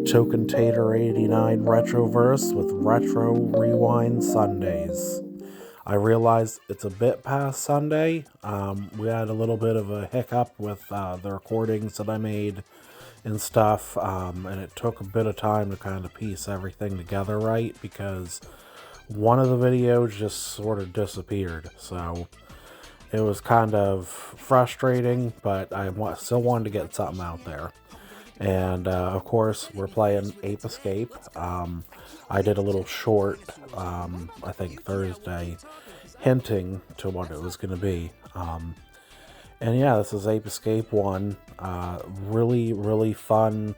Token Tater 89 Retroverse with Retro Rewind Sundays. I realize it's a bit past Sunday. We had a little bit of a hiccup with the recordings that I made and stuff, and it took a bit of time to kind of piece everything together right, because one of the videos just sort of disappeared. So it was kind of frustrating, but I still wanted to get something out there. And of course, we're playing Ape Escape. I did a little short, I think Thursday, hinting to what it was going to be. And yeah, this is Ape Escape 1. Really, really fun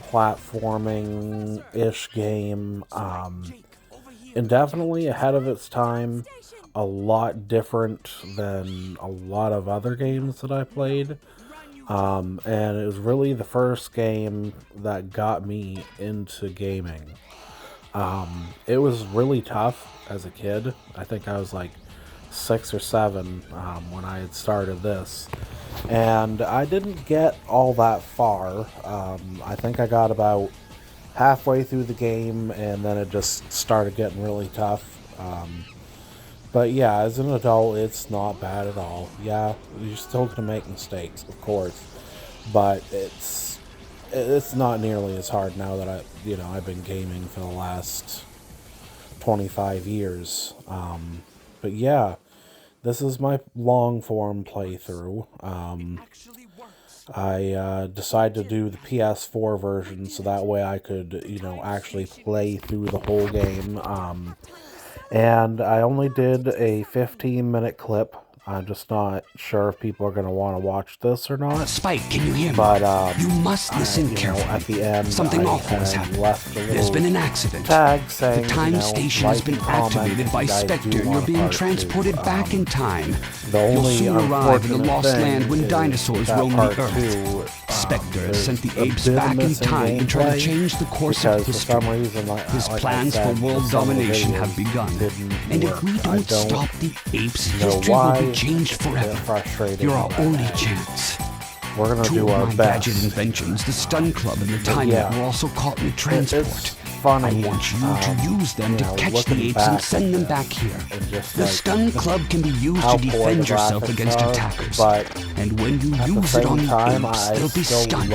platforming-ish game. And definitely ahead of its time. A lot different than a lot of other games that I played. And it was really the first game that got me into gaming. It was really tough as a kid. I think I was like 6 or 7 when I had started this. And I didn't get all that far. I think I got about halfway through the game, and then it just started getting really tough. But yeah, as an adult, it's not bad at all. Yeah, you're still going to make mistakes, of course. But it's not nearly as hard now that I've been gaming for the last 25 years. But yeah, this is my long form playthrough. I decided to do the PS4 version so that way I could, actually play through the whole game. And I only did a 15-minute clip. I'm just not sure if people are going to want to watch this or not. Spike, can you hear me? But you must listen carefully. At the end, something awful has happened. There's been an accident. Tag saying, the time station has been activated by Spectre, and you're being transported back in time. You'll soon arrive in the lost land when dinosaurs roam the Earth. Spectre has sent the apes back in time to try to change the course of history. His plans for world domination have begun. And if we don't stop the apes, history will be changed forever. You're our only chance. We're gonna do our best. Gadget inventions, the Stun Club and the Time Net were also caught in the transport. Funny. I want you to use them to catch the apes and send them back here. The Stun Club can be used to defend yourself against attackers. And when you use it on the apes, they'll be stunned.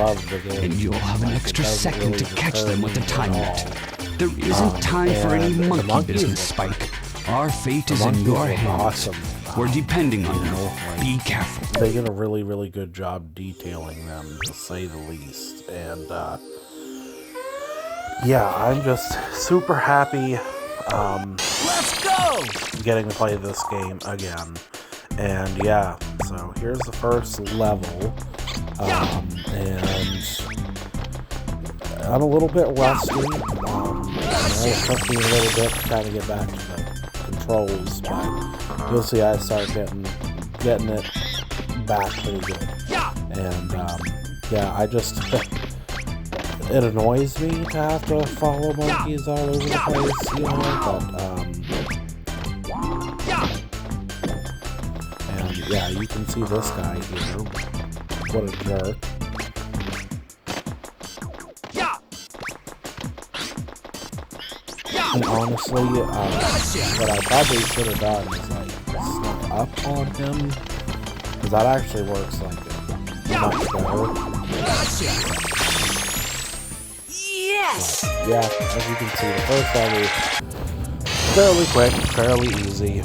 And you'll have an extra second to catch them with the Time Net. There isn't time for any monkey business, Spike. Our fate is in your hands. We're depending on you. Be careful. They did a really, really good job detailing them, to say the least. And, yeah, I'm just super happy, Let's go! getting to play this game again. And, yeah, so here's the first level. And I'm a little bit rusty. It took me a little bit to kind of get back to the controls, but you'll see I start getting it back pretty good. And yeah, I just it annoys me to have to follow monkeys all over the place, but and yeah, you can see this guy here. What a jerk. And honestly, what I probably should have done is snuck up on him, because that actually works much better. Yes! But, yeah, as you can see, the first level is fairly quick, fairly easy,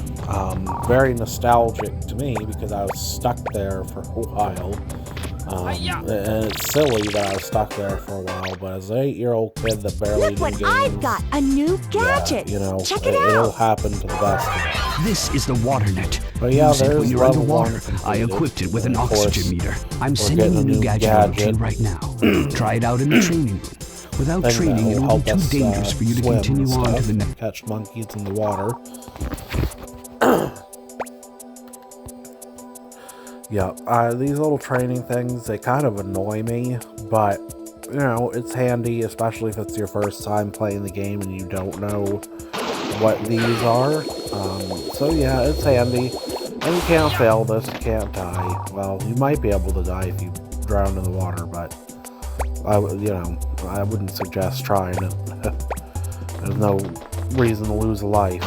very nostalgic to me because I was stuck there for a while. And it's silly that I was stuck there for a while, but as an 8-year-old kid that barely knew games, I've got a new gadget. Yeah, check it out. It'll happen to the best of us. This is the water net. But yeah, Use it there's when you're underwater. level 1 I equipped it with an Of course, oxygen meter. I'm we're sending getting the a new new gadget out to you gadget. right now. Try it out in the training room. Without Thing training, that it will will be help too us, dangerous for you to swim continue and on to stuff, the next. catch monkeys in the water. Yeah, these little training things, they kind of annoy me, but, it's handy, especially if it's your first time playing the game and you don't know what these are. So yeah, it's handy. And you can't fail this, you can't die. Well, you might be able to die if you drown in the water, but I wouldn't suggest trying it. There's no reason to lose a life,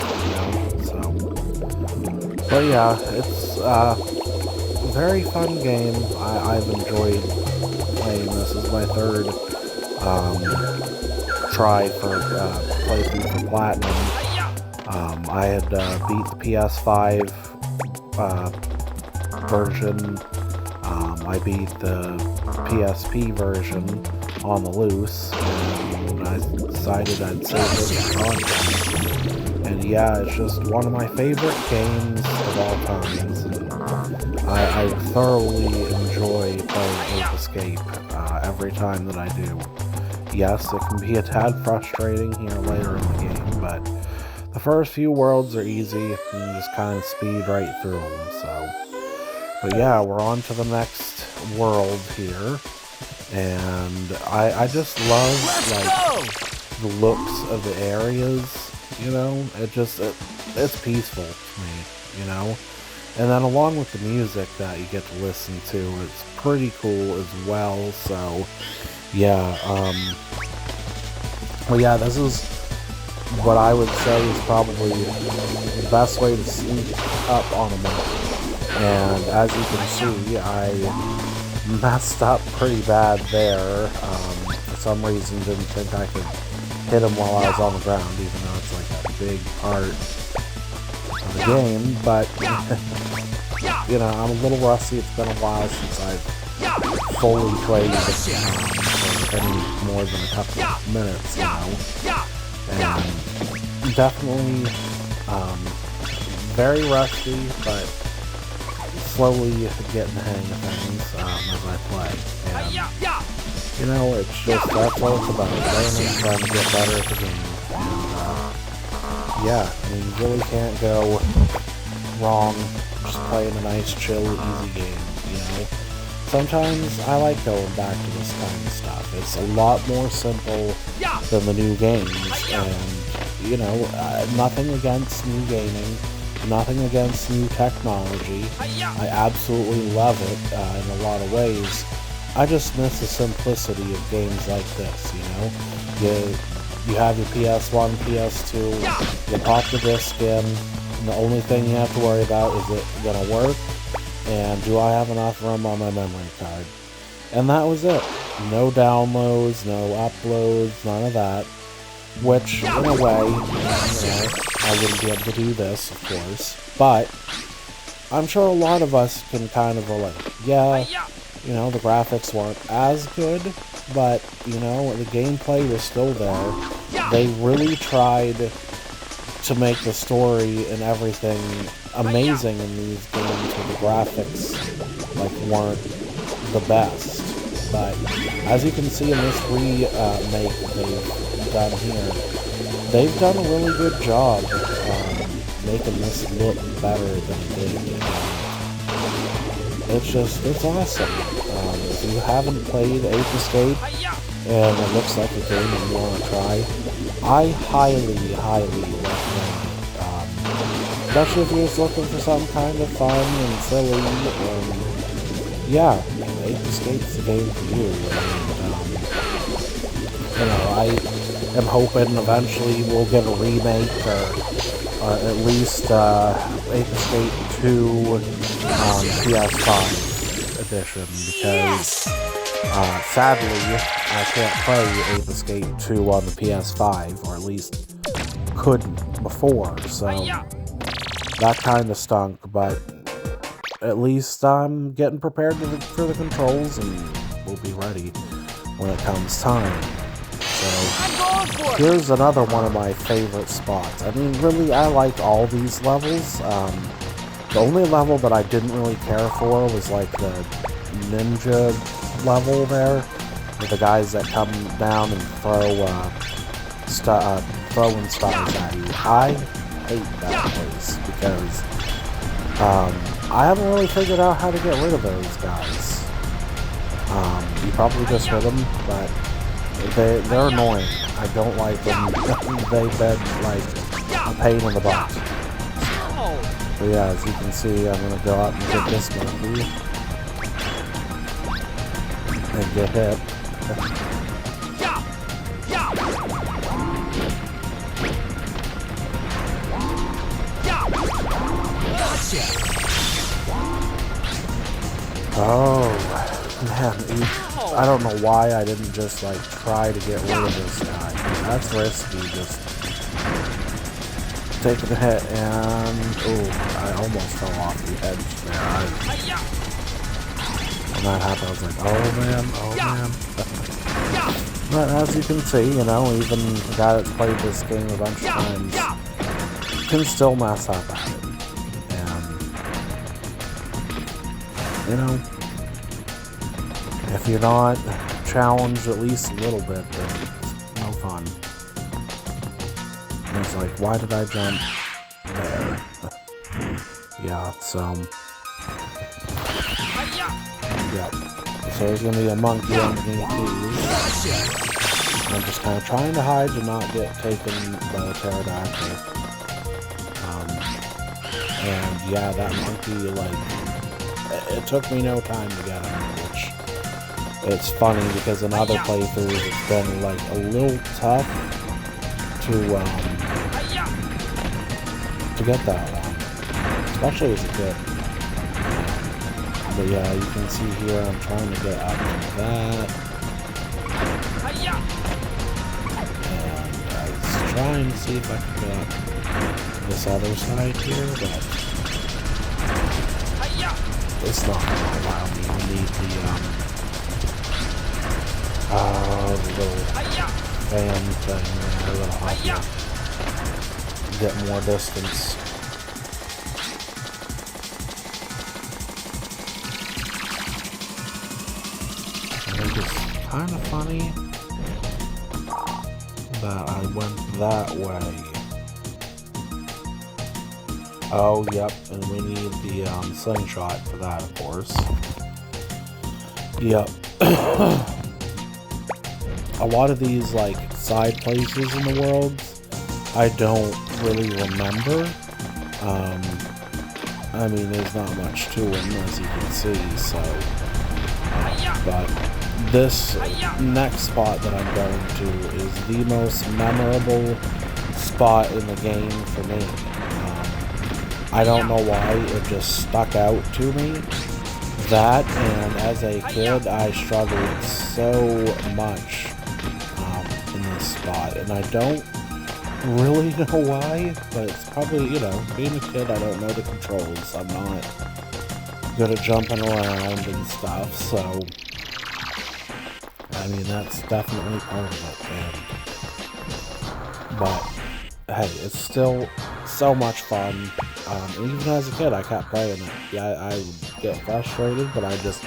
so. But yeah, it's a very fun game. I've enjoyed playing this. This is my third try for playthrough for Platinum. I had beat the PS5 version. I beat the PSP version on the loose, and I decided I'd save this for content. And yeah, it's just one of my favorite games of all times. And I thoroughly enjoy playing Ape Escape every time that I do. Yes, it can be a tad frustrating here later in the game, but the first few worlds are easy, and you just kind of speed right through them, so. But yeah, we're on to the next world here, and I just love, like, the looks of the areas, it's peaceful to me, And then along with the music that you get to listen to, it's pretty cool as well, so, yeah, well, yeah, this is what I would say is probably the best way to sneak up on a map. And as you can see, I messed up pretty bad there. For some reason, didn't think I could hit him while I was on the ground, even though it's like a big part of the game. But, I'm a little rusty. It's been a while since I've fully played for any more than a couple of minutes, And definitely very rusty, but slowly getting the hang of things as I play. And, it's just, that's what it's about. Learning, trying to get better at the game. And, yeah, you really can't go wrong just playing a nice, chill, easy game, Sometimes I like going back to this kind of stuff. It's a lot more simple than the new games, and, nothing against new gaming, nothing against new technology. I absolutely love it in a lot of ways. I just miss the simplicity of games like this, You have your PS1, PS2, you pop the disc in, and the only thing you have to worry about is it gonna work, and do I have enough room on my memory card? And that was it. No downloads, no uploads, none of that. Which, in a way, I wouldn't be able to do this, of course. But I'm sure a lot of us can kind of relate. Yeah, the graphics weren't as good, but, the gameplay was still there. They really tried to make the story and everything amazing in these games where the graphics, weren't the best. But, as you can see in this remake they've done here, they've done a really good job making this look better than it did. It's awesome. If you haven't played Ape Escape, and it looks like a game you want to try, I highly, highly recommend it. Especially if you're just looking for something kind of fun and silly, and yeah, Ape Escape's the game for you. And, I am hoping eventually we'll get a remake, or at least Ape Escape 2 PS5 edition, because sadly I can't play Ape Escape 2 on the PS5, or at least couldn't before, so that kind of stunk, but at least I'm getting prepared for the controls, and we'll be ready when it comes time. So here's another one of my favorite spots. I mean, really, I liked all these levels. The only level that I didn't really care for was like the ninja level there, with the guys that come down and throwing stars at you. I hate that place because I haven't really figured out how to get rid of those guys. You probably just hit them, but they're annoying. I don't like them. They've been like a pain in the butt. So yeah, as you can see, I'm gonna go out and get this monkey and get hit. man, I don't know why I didn't just, like, try to get rid of this guy. That's risky, just taking a hit, and, ooh, I almost fell off the edge there. When that happened, I was like, oh man. But as you can see, you know, even the guy that's played this game a bunch of times can still mess up at it. And, you know, if you're not challenged at least a little bit, then it's no fun. And it's like, why did I jump there? Yeah, so... Yep. So there's going to be a monkey underneath these. I'm just kind of trying to hide to not get taken by the pterodactyl. And yeah, that monkey, like, it took me no time to get him, which it's funny because in other playthroughs it's been, like, a little tough to get that one, especially as a kid. But yeah, you can see here I'm trying to get up to that. And I was trying to see if I could get up this other side here, but it's not going to allow me. We need the little fan thing there that'll help you get more distance. It's kind of funny that I went that way. Oh, yep, and we need the slingshot for that, of course. Yep. A lot of these, like, side places in the world, I don't really remember. I mean, there's not much to them, as you can see, so... but... this next spot that I'm going to is the most memorable spot in the game for me. I don't know why, it just stuck out to me. That, and as a kid, I struggled so much in this spot. And I don't really know why, but it's probably, you know, being a kid, I don't know the controls. I'm not good at jumping around and stuff, so... I mean, that's definitely part of it, but hey, it's still so much fun. Even as a kid, I kept playing it. Yeah, I would get frustrated, but I just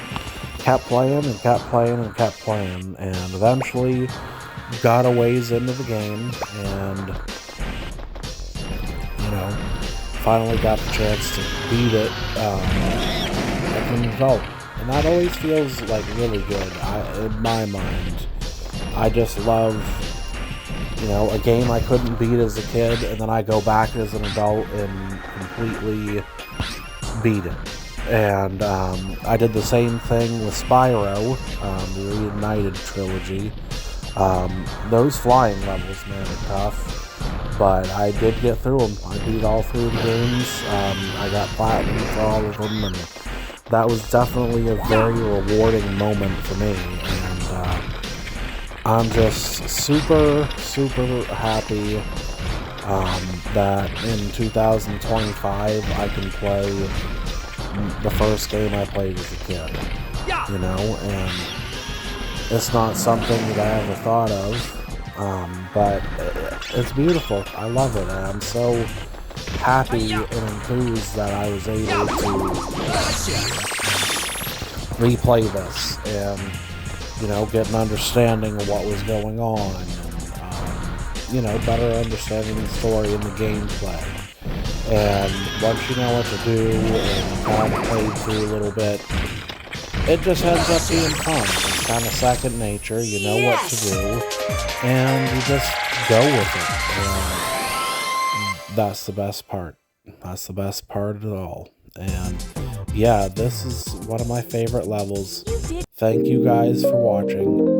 kept playing and kept playing and kept playing, and eventually got a ways into the game, and, you know, finally got the chance to beat it as an adult. And that always feels, like, really good, in my mind. I just love, you know, a game I couldn't beat as a kid, and then I go back as an adult and completely beat it. And I did the same thing with Spyro, the Reunited trilogy. Those flying levels, man, are tough. But I did get through them. I beat all three of the games. I got platinum for all of them, and... that was definitely a very rewarding moment for me, and I'm just super, super happy that in 2025 I can play the first game I played as a kid, you know, and it's not something that I ever thought of, but it's beautiful. I love it, and I'm so happy and enthused that I was able to replay this and, you know, get an understanding of what was going on and, you know, better understanding the story and the gameplay. And once you know what to do and kind of played through a little bit, it just ends up being fun. It's kind of second nature. You know what to do, and you just go with it. And that's the best part. That's the best part of it all. And yeah, this is one of my favorite levels. Thank you guys for watching.